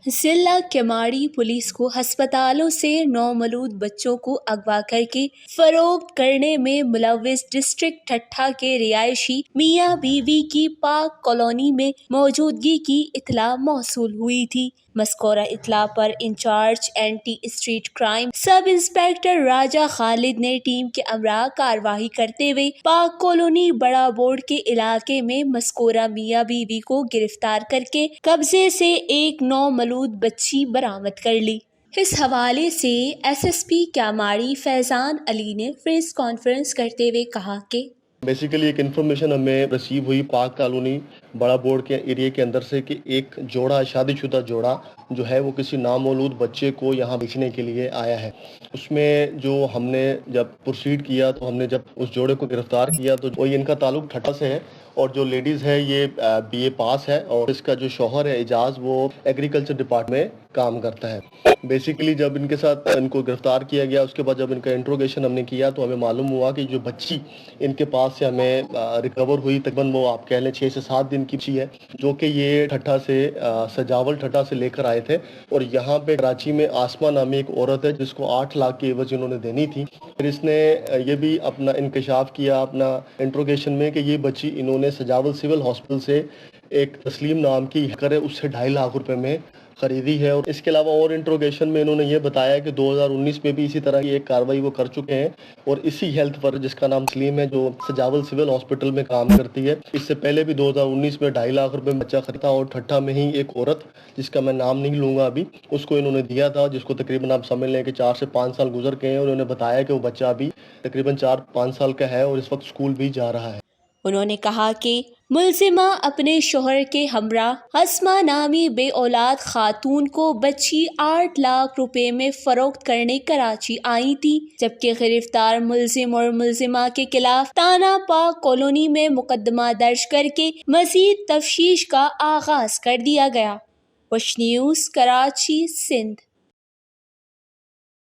ضلع کیماڑی پولیس کو ہسپتالوں سے نومولود بچوں کو اغوا کر کے فروخت کرنے میں ملوث ڈسٹرکٹ ٹھٹھہ کے رہائشی میاں بیوی کی پاک کالونی میں موجودگی کی اطلاع موصول ہوئی تھی۔ مذکورہ اطلاع پر incharge anti street crime sub inspector Raja Khalid نے ٹیم کے ہمراہ کارروائی کرتے ہوئے پاک کالونی بڑا بورڈ کے علاقے میں مذکورہ میاں بیوی کو گرفتار کر کے قبضے سے ایک نومولود بچی برآمد کر لی۔ اس حوالے سے ایس ایس پی کیماڑی فیضان علی نے پریس کانفرنس کرتے ہوئے کہا کہ بیسیکلی ایک انفارمیشن ہمیں رسیو ہوئی پاک کالونی بڑا بورڈ کے ایریا کے اندر سے کہ ایک جوڑا شادی شدہ جوڑا جو ہے وہ کسی نامولود بچے کو یہاں بیچنے کے لیے آیا ہے۔ اس میں جو ہم نے جب پروسیڈ کیا تو ہم نے جب اس جوڑے کو گرفتار کیا تو وہی ان کا تعلق ٹھٹھہ سے ہے اور جو لیڈیز ہے یہ بی اے پاس ہے اور اس کا جو شوہر ہے اعجاز وہ ایگریکلچر ڈپارٹمنٹ میں کام کرتا ہے۔ بیسیکلی جب ان کے ساتھ ان کو گرفتار کیا گیا اس کے بعد جب ان کا انٹروگیشن ہم نے کیا تو ہمیں معلوم ہوا کہ جو بچی ان کے پاس سے ہمیں ریکور ہوئی تقریباً وہ آپ کہہ لیں 6 سے 7 دن کی بچی ہے جو کہ یہ ٹھٹھہ سے سجاول ٹھٹھہ سے لے کر آئے تھے اور یہاں پہ کراچی میں آسمہ نامی ایک عورت ہے جس کو 8 لاکھ کی عوض انہوں نے دینی تھی۔ پھر اس نے یہ بھی اپنا انکشاف کیا اپنا انٹروگیشن میں کہ یہ بچی انہوں نے سجاول سول ہاسپٹل سے ایک تسلیم نام کی کرے اس سے 2.5 لاکھ روپے میں خریدی ہے۔ اور اس کے علاوہ اور انٹروگیشن میں انہوں نے یہ بتایا کہ 2019 میں بھی اسی طرح کی ایک کارروائی وہ کر چکے ہیں اور اسی ہیلتھ پر جس کا نام سلیم ہے جو سجاول سول ہاسپٹل میں کام کرتی ہے۔ اس سے پہلے بھی 2019 میں 2.5 لاکھ روپے میں بچہ خریدا اور ٹھٹھہ میں ہی ایک عورت جس کا میں نام نہیں لوں گا ابھی اس کو انہوں نے دیا تھا جس کو تقریباً آپ سمجھ لیں کہ 4 سے 5 سال گزر گئے ہیں اور انہوں نے بتایا کہ وہ بچہ ابھی تقریباً 4-5 سال کا ہے اور اس وقت اسکول بھی جا رہا ہے۔ انہوں نے کہا کہ ملزمہ اپنے شوہر کے ہمراہ اسمہ نامی بے اولاد خاتون کو بچی 8 لاکھ روپے میں فروخت کرنے کراچی آئی تھی، جبکہ گرفتار ملزم اور ملزمہ کے خلاف تانا پاک کالونی میں مقدمہ درج کر کے مزید تفتیش کا آغاز کر دیا گیا۔ وش نیوز کراچی سندھ۔